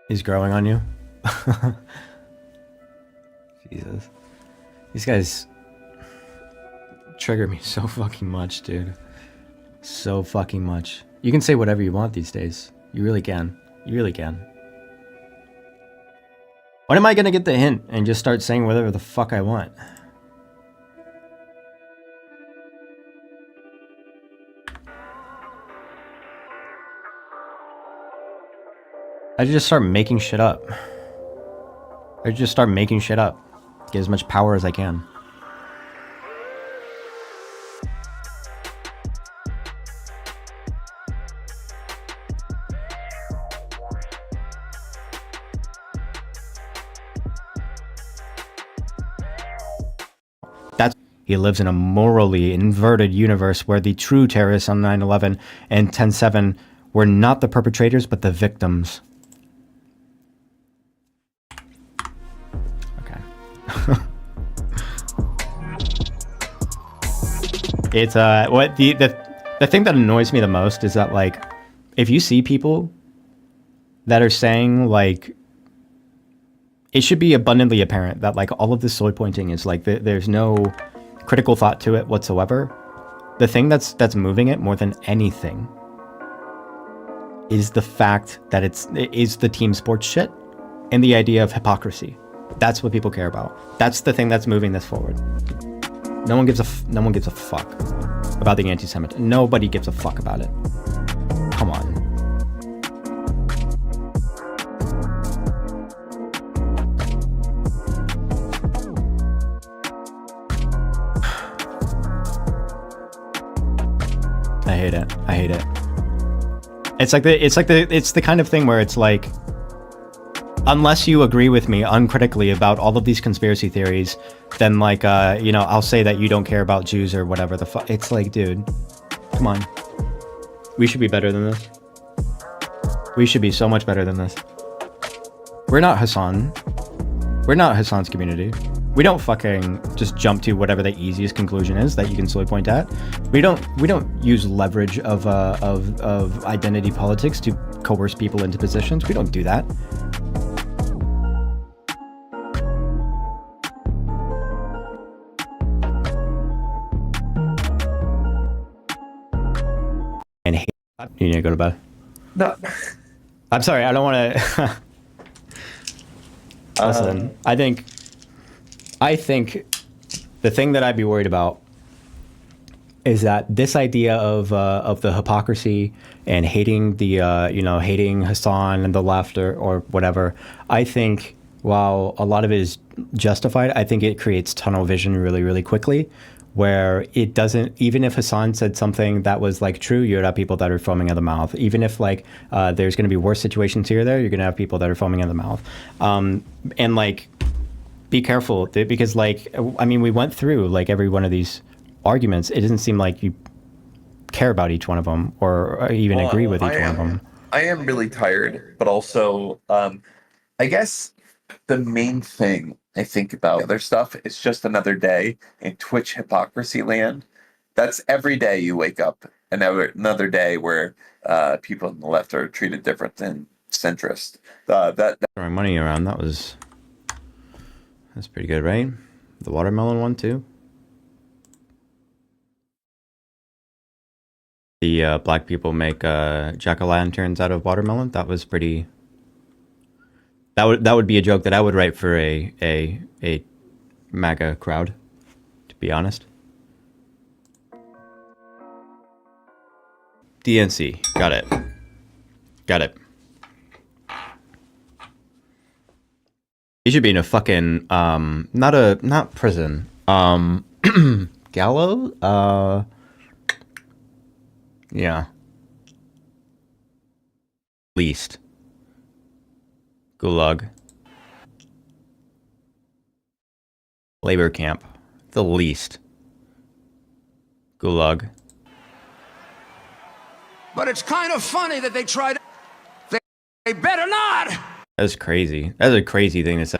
He's growing on you? Jesus. These guys trigger me so fucking much, dude. So fucking much. You can say whatever you want these days. You really can. You really can. When am I gonna get the hint and just start saying whatever the fuck I want? I just start making shit up. I just start making shit up. Get as much power as I can. He lives in a morally inverted universe where the true terrorists on 9/11 and 10/7 were not the perpetrators but the victims. Okay. It's what the thing that annoys me the most is that, like, if you see people that are saying, like, it should be abundantly apparent that, like, all of this soy pointing is like there's no critical thought to it whatsoever. The thing that's moving it more than anything is the fact that it is the team sports shit and the idea of hypocrisy. That's what people care about. That's the thing that's moving this forward. No one gives a fuck about the anti-Semitic. Nobody gives a fuck about it. Come on. I hate it. I hate it. It's the kind of thing where it's like, unless you agree with me uncritically about all of these conspiracy theories, then, like, you know, I'll say that you don't care about Jews or whatever the fuck. It's like, dude, come on. We should be better than this. We should be so much better than this. We're not Hassan. We're not Hassan's community. We don't fucking just jump to whatever the easiest conclusion is that you can slowly point at. We don't use leverage of identity politics to coerce people into positions. We don't do that. And hate. You need to go to bed. No. I'm sorry. I don't want to. Listen, I think the thing that I'd be worried about is that this idea of the hypocrisy and hating the hating Hassan and the left or whatever. I think while a lot of it is justified, I think it creates tunnel vision really, really quickly, where it doesn't, even if Hassan said something that was, like, true, you'd have people that are foaming at the mouth. Even if, like, there's going to be worse situations here or there, you're going to have people that are foaming at the mouth. And, like, be careful, because, like, I mean, we went through, like, every one of these arguments. It doesn't seem like you care about each one of them or even agree with each one of them. I am really tired, but also, I guess the main thing I think about other stuff is just another day in Twitch hypocrisy land. That's every day you wake up, another day where people on the left are treated different than centrist. Throwing money around, that's pretty good, right? The watermelon one too. The black people make jack-o'-lanterns out of watermelon. That was pretty. That would be a joke that I would write for a MAGA crowd, to be honest. DNC, got it. He should be in a fucking not prison. Gallows? Yeah. Least. Gulag. Labor camp. The least. Gulag. But it's kind of funny that they tried. They better not. That's crazy. That's a crazy thing to say.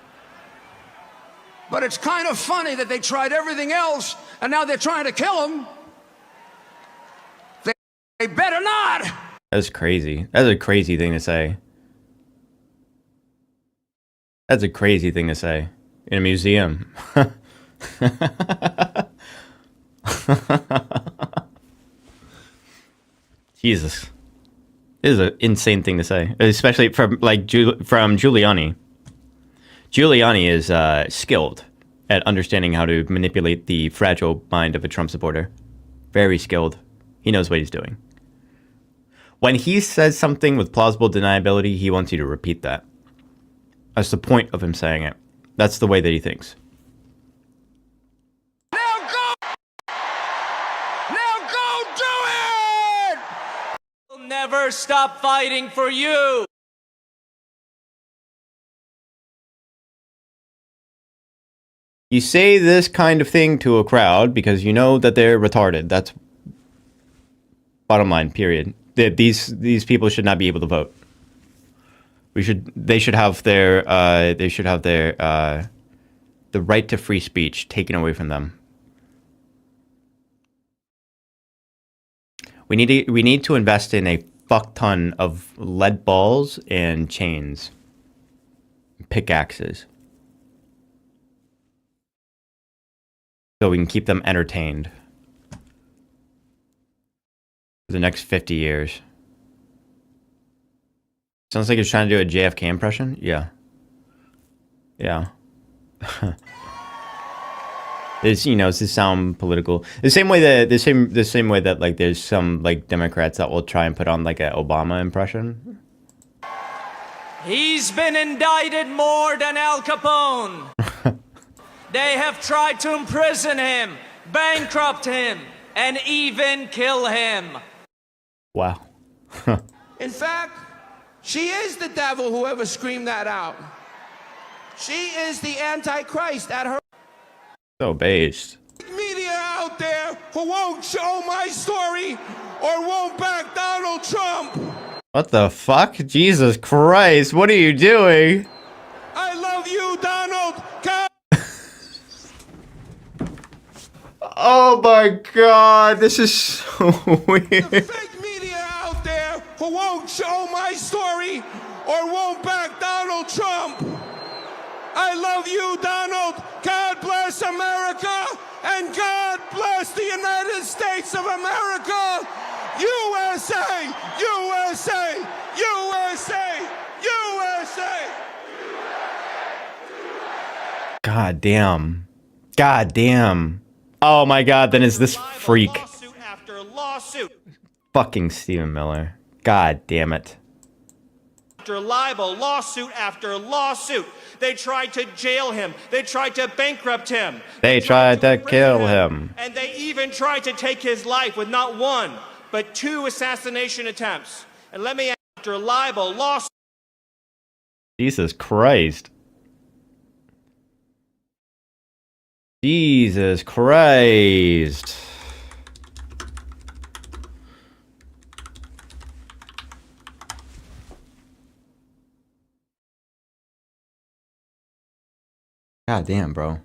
But it's kind of funny that they tried everything else, and now they're trying to kill him. They better not. That's crazy. That's a crazy thing to say. That's a crazy thing to say in a museum. Jesus. This is an insane thing to say, especially from like from Giuliani. Giuliani is skilled at understanding how to manipulate the fragile mind of a Trump supporter. Very skilled. He knows what he's doing. When he says something with plausible deniability, he wants you to repeat that. That's the point of him saying it. That's the way that he thinks. Now go! Now go do it! We'll never stop fighting for you. You say this kind of thing to a crowd because you know that they're retarded. That's bottom line, period. These people should not be able to vote. They should have their the right to free speech taken away from them. We need to invest in a fuck ton of lead balls and chains, pickaxes, so we can keep them entertained for the next 50 years. Sounds like he's trying to do a JFK impression. Yeah. Yeah. It's, you know, it's to sound political. The same way that like there's some like Democrats that will try and put on like an Obama impression. He's been indicted more than Al Capone. They have tried to imprison him, bankrupt him, and even kill him. Wow. In fact, she is the devil, whoever screamed that out. She is the Antichrist at her. So based. Media out there who won't show my story or won't back Donald Trump. What the fuck? Jesus Christ, what are you doing? I love you, Donald. God. Oh my god, this is so weird. The fake media out there who won't show my story or won't back Donald Trump. I love you, Donald. God bless America, and God bless the United States of America. USA, USA, USA, USA. God damn. God damn. Oh my god, then is this freak. Lawsuit after lawsuit. Fucking Stephen Miller. God damn it. After libel, lawsuit after lawsuit. They tried to jail him. They tried to bankrupt him. They tried to imprison kill him. And they even tried to take his life with not one, but 2 assassination attempts. And let me ask, after libel, lawsuit. Jesus Christ. Jesus Christ. God damn, bro.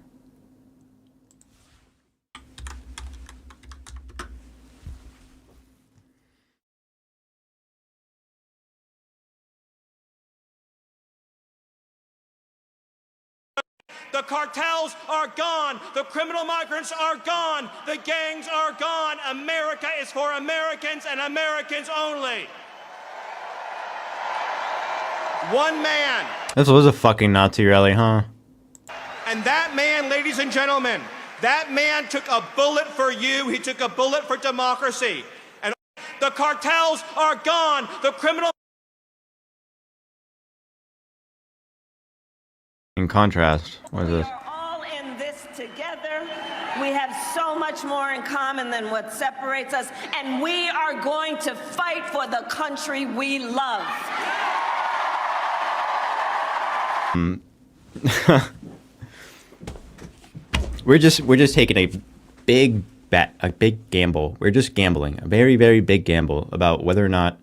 The cartels are gone. The criminal migrants are gone. The gangs are gone. America is for Americans and Americans only. One man. This was a fucking Nazi rally, huh? And that man, ladies and gentlemen, that man took a bullet for you. He took a bullet for democracy. And the cartels are gone. The criminal... In contrast, what is this? We are all in this together. We have so much more in common than what separates us, and we are going to fight for the country we love. We're just taking a big bet, a big gamble. We're just gambling, a very, very big gamble about whether or not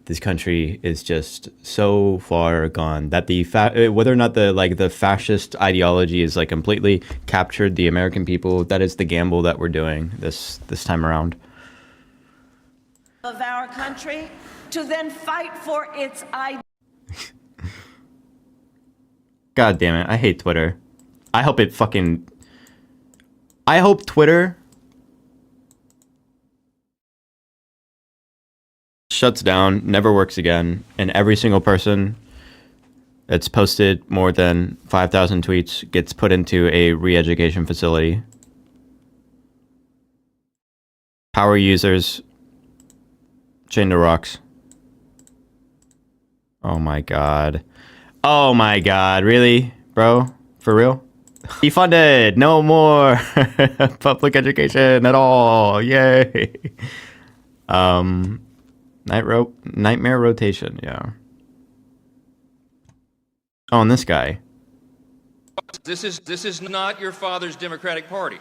this country is just so far gone that whether or not the fascist ideology is like completely captured the American people. That is the gamble that we're doing this time around. Of our country to then fight for its ideals. God damn it. I hate Twitter. I hope it fucking... I hope Twitter shuts down, never works again, and every single person that's posted more than 5,000 tweets gets put into a re-education facility. Power users chained to rocks. Oh my god. Oh my god, really? Bro? For real? Defunded! No more public education at all. Yay! Nightmare rotation, yeah. Oh, and this guy. This is not your father's Democratic Party.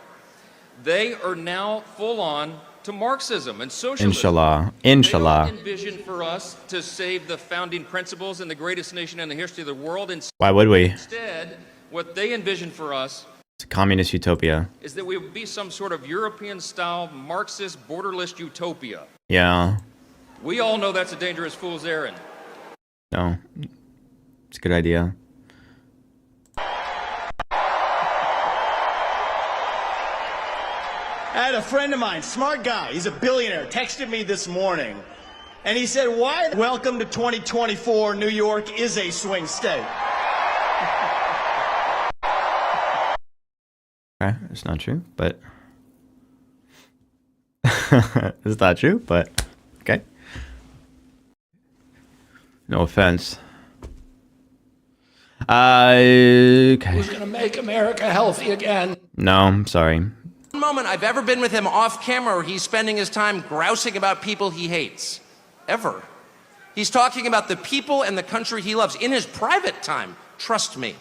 They are now full on to Marxism and socialism. Inshallah. Inshallah. They don't envision for us to save the founding principles and the greatest nation in the history of the world. Why would we? Instead, what they envision for us It's a communist utopia. is that we would be some sort of European-style Marxist borderless utopia. Yeah. We all know that's a dangerous fool's errand. No. It's a good idea. I had a friend of mine, smart guy, he's a billionaire, texted me this morning. And he said, why? Welcome to 2024, New York is a swing state. Okay, it's not true, but... it's not true, but... Okay. No offense. Okay. Who's going to make America healthy again? No, I'm sorry. One moment I've ever been with him off camera where he's spending his time grousing about people he hates. Ever. He's talking about the people and the country he loves in his private time. Trust me.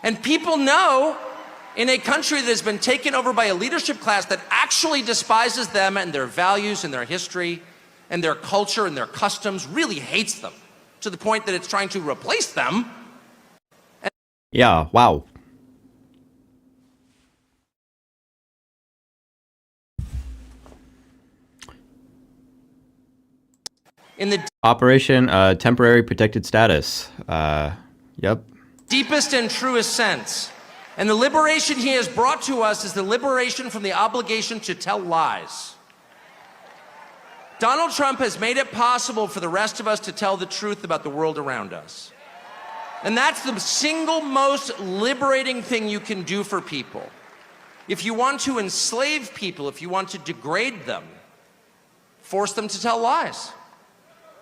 And people know in a country that has been taken over by a leadership class that actually despises them and their values and their history and their culture and their customs, really hates them to the point that it's trying to replace them. Yeah, wow. In the Operation Temporary Protected Status. Yep. deepest and truest sense. And the liberation he has brought to us is the liberation from the obligation to tell lies. Donald Trump has made it possible for the rest of us to tell the truth about the world around us. And that's the single most liberating thing you can do for people. If you want to enslave people, if you want to degrade them, force them to tell lies.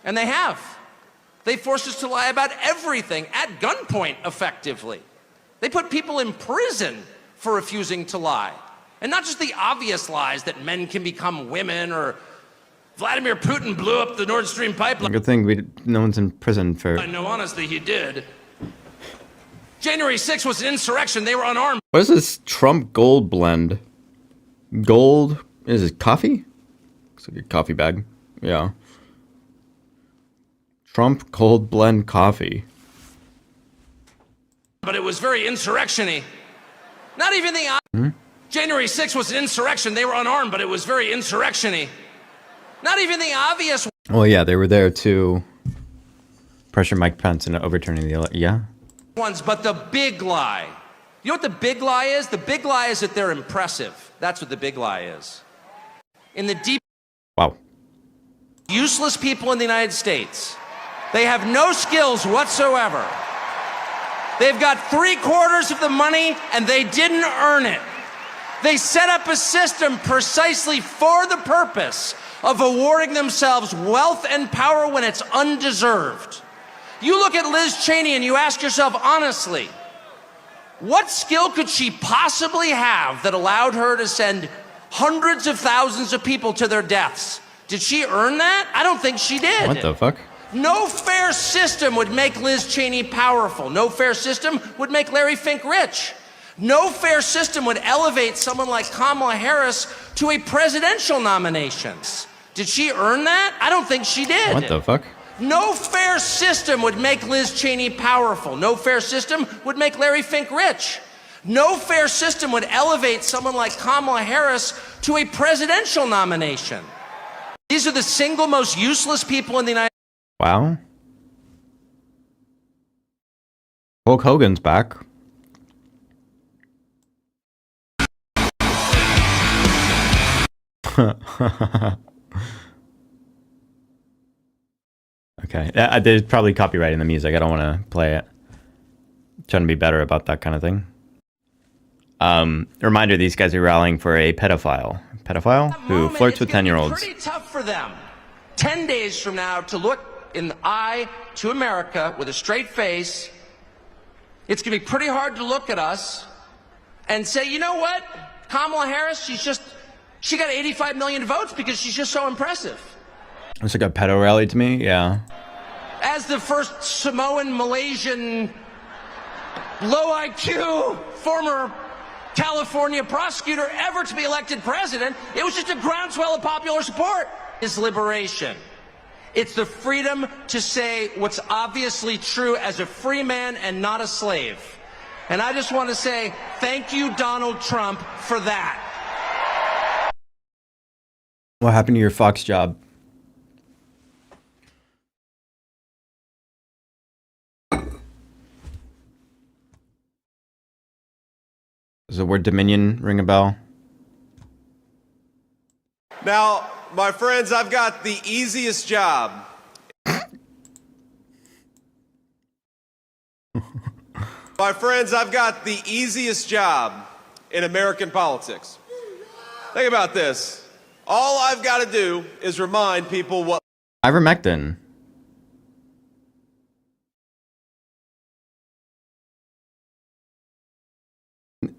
And they have. They forced us to lie about everything at gunpoint, effectively. They put people in prison for refusing to lie. And not just the obvious lies that men can become women or Vladimir Putin blew up the Nord Stream pipeline. Good thing no one's in prison for... No, honestly, he did. January 6th was an insurrection. They were unarmed. What is this Trump gold blend? Gold? Is it coffee? Looks like a coffee bag. Yeah. Trump gold blend coffee. But it was very insurrection-y. Not even the... January 6th was an insurrection. They were unarmed, but it was very insurrection-y. Not even the obvious... Well, yeah, they were there to pressure Mike Pence into overturning the election. Yeah. ones, but the big lie. You know what the big lie is? The big lie is that they're impressive. That's what the big lie is. In the deep... Wow. Useless people in the United States. They have no skills whatsoever. They've got 3/4 of the money and they didn't earn it. They set up a system precisely for the purpose of awarding themselves wealth and power when it's undeserved. You look at Liz Cheney and you ask yourself honestly, what skill could she possibly have that allowed her to send hundreds of thousands of people to their deaths? Did she earn that? I don't think she did. What the fuck? No fair system would make Liz Cheney powerful. No fair system would make Larry Fink rich. No fair system would elevate someone like Kamala Harris to a presidential nomination. Did she earn that? I don't think she did. What the fuck? No fair system would make Liz Cheney powerful. No fair system would make Larry Fink rich. No fair system would elevate someone like Kamala Harris to a presidential nomination. These are the single most useless people in the United States. Wow. Hulk Hogan's back. Okay, there's probably copyright in the music. I don't want to play it. I'm trying to be better about that kind of thing. Reminder: these guys are rallying for a pedophile who flirts with 10-year-olds. Pretty tough for them. 10 days from now, to look in the eye to America with a straight face. It's going to be pretty hard to look at us and say, you know what, Kamala Harris, she got 85 million votes because she's just so impressive. It's like a pedo rally to me, yeah. As the first Samoan, Malaysian, low IQ, former California prosecutor ever to be elected president, it was just a groundswell of popular support. Is liberation. It's the freedom to say what's obviously true as a free man and not a slave. And I just want to say thank you, Donald Trump, for that. What happened to your Fox job? Does the word Dominion ring a bell? Now, my friends, I've got the easiest job. My friends, I've got the easiest job in American politics. Think about this. All I've got to do is remind people what Ivermectin.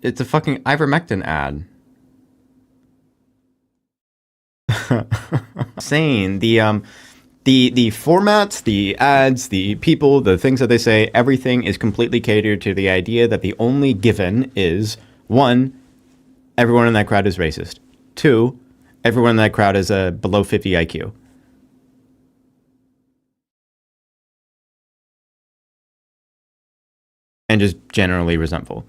It's a fucking ivermectin ad. Saying the formats, the ads, the people, the things that they say, everything is completely catered to the idea that the only given is 1, everyone in that crowd is racist. 2, everyone in that crowd is a below 50 IQ. And just generally resentful.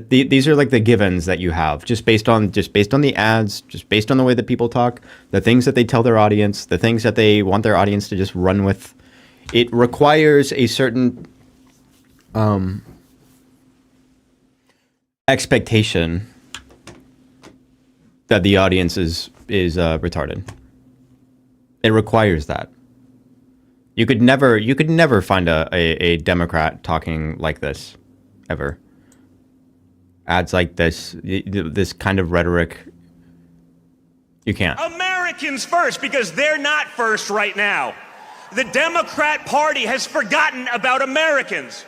These are like the givens that you have just based on the ads, just based on the way that people talk, the things that they tell their audience, the things that they want their audience to just run with. It requires a certain expectation that the audience is retarded. It requires that. You could never find a Democrat talking like this ever. Ads like this kind of rhetoric, you can't. Americans first, because they're not first right now. The Democrat Party has forgotten about Americans.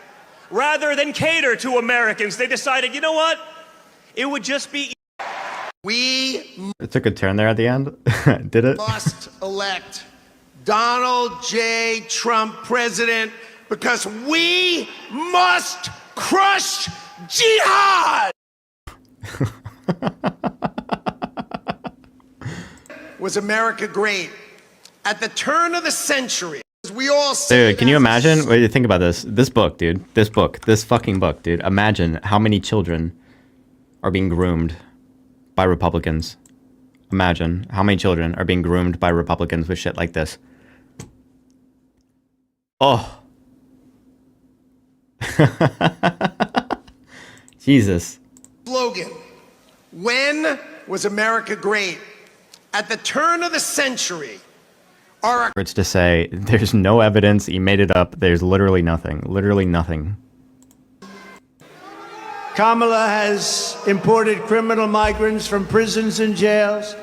Rather than cater to Americans, they decided, you know what? It would just be... It took a turn there at the end. Did it? Must elect Donald J. Trump president because we must crush jihad! Was America great? At the turn of the century, we all say... Dude, can you imagine? What do you think about this? This book, dude. This fucking book, dude. Imagine how many children are being groomed by Republicans. Imagine how many children are being groomed by Republicans with shit like this. Oh. Jesus. Slogan. When was America great? At the turn of the century, our... It's to say, there's no evidence, he made it up, there's literally nothing. Literally nothing. Kamala has imported criminal migrants from prisons and jails,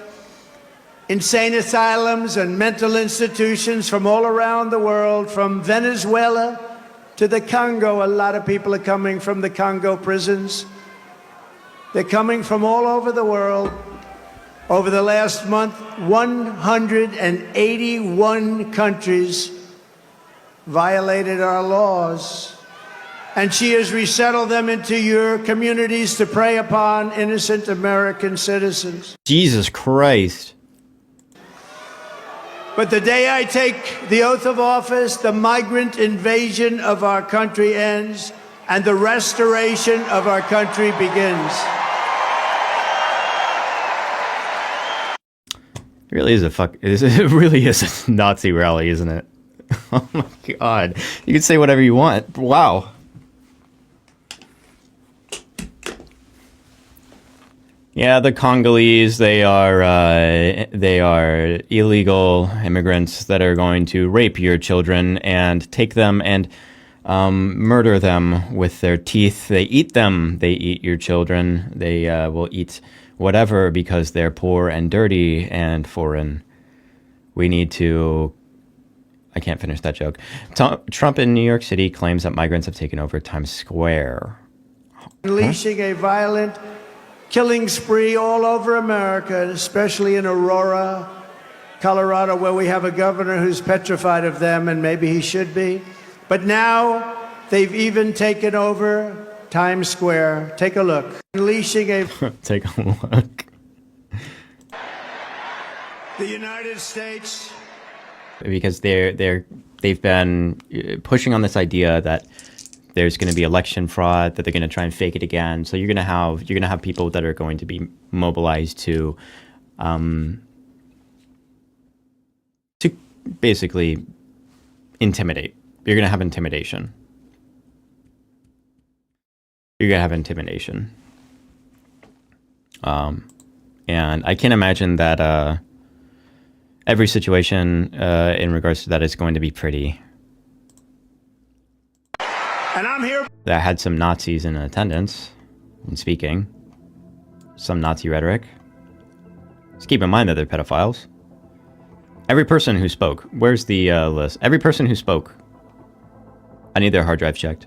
insane asylums and mental institutions from all around the world, from Venezuela to the Congo. A lot of people are coming from the Congo prisons. They're coming from all over the world. Over the last month, 181 countries violated our laws. And she has resettled them into your communities to prey upon innocent American citizens. Jesus Christ. But the day I take the oath of office, the migrant invasion of our country ends and the restoration of our country begins. It really is it really is a Nazi rally, isn't it? Oh my God. You can say whatever you want. Wow. Yeah, the Congolese, they are illegal immigrants that are going to rape your children and take them and murder them with their teeth. They eat them. They eat your children. They will eat whatever because they're poor and dirty and foreign. We need to... I can't finish that joke. Trump in New York City claims that migrants have taken over Times Square. Unleashing a violent killing spree all over America, especially in Aurora, Colorado, where we have a governor who's petrified of them, and maybe he should be. But now they've even taken over Times Square. Take a look. Unleashing a... Take a look. The United States... Because they've been pushing on this idea that there's going to be election fraud, that they're going to try and fake it again. So you're going to have people that are going to be mobilized to basically intimidate. You're going to have intimidation. You're going to have intimidation. And I can't imagine that every situation in regards to that is going to be pretty. And I'm here. That had some Nazis in attendance and speaking. Some Nazi rhetoric. Just keep in mind that they're pedophiles. Every person who spoke. Where's the list? Every person who spoke. I need their hard drive checked.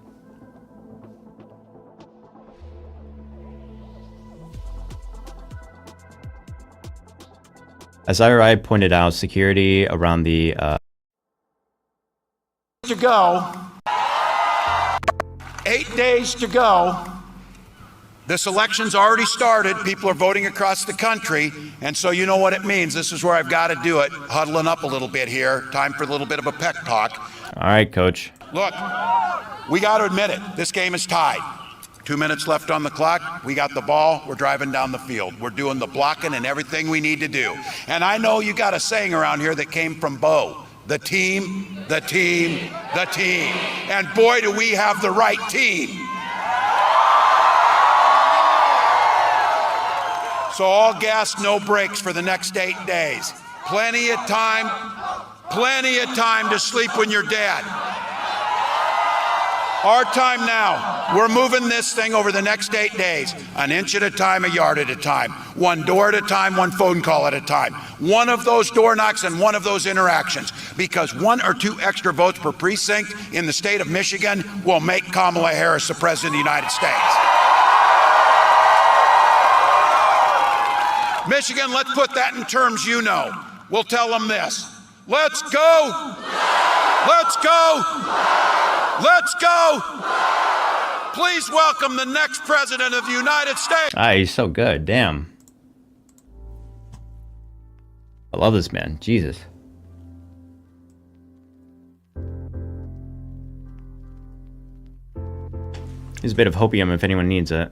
As IRI pointed out, security around the... To go. 8 days to go. This election's already started. People are voting across the country. And so you know what it means. This is where I've got to do it. Huddling up a little bit here. Time for a little bit of a pep talk. All right, coach. Look, we got to admit it. This game is tied. 2 minutes left on the clock. We got the ball. We're driving down the field. We're doing the blocking and everything we need to do. And I know you got a saying around here that came from Bo. The team, the team, the team. And boy, do we have the right team. So all gas, no brakes for the next 8 days. Plenty of time to sleep when you're dead. Our time now. We're moving this thing over the next 8 days, an inch at a time, a yard at a time, one door at a time, one phone call at a time, one of those door knocks and one of those interactions, because 1 or 2 extra votes per precinct in the state of Michigan will make Kamala Harris the president of the United States. Michigan, let's put that in terms you know. We'll tell them this. Let's go. Let's go. Let's go. Please welcome the next president of the United States. Ah, he's so good. Damn. I love this man. Jesus. Here's a bit of hopium if anyone needs it.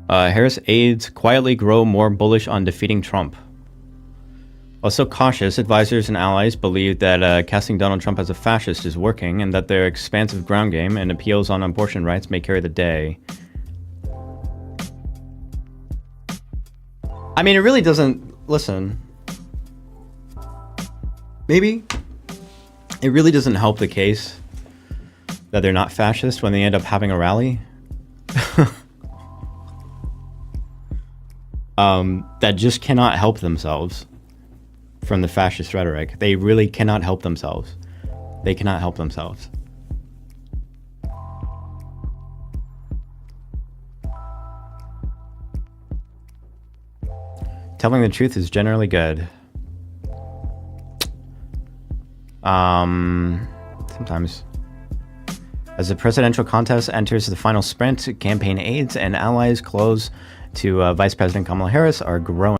Harris aides quietly grow more bullish on defeating Trump. Also cautious, advisors and allies believe that casting Donald Trump as a fascist is working and that their expansive ground game and appeals on abortion rights may carry the day. I mean, it really doesn't... Listen. Maybe it really doesn't help the case that they're not fascist when they end up having a rally. That just cannot help themselves from the fascist rhetoric. They really cannot help themselves. They cannot help themselves. Telling the truth is generally good. Sometimes. As the presidential contest enters the final sprint, campaign aides and allies close to Vice President Kamala Harris are growing.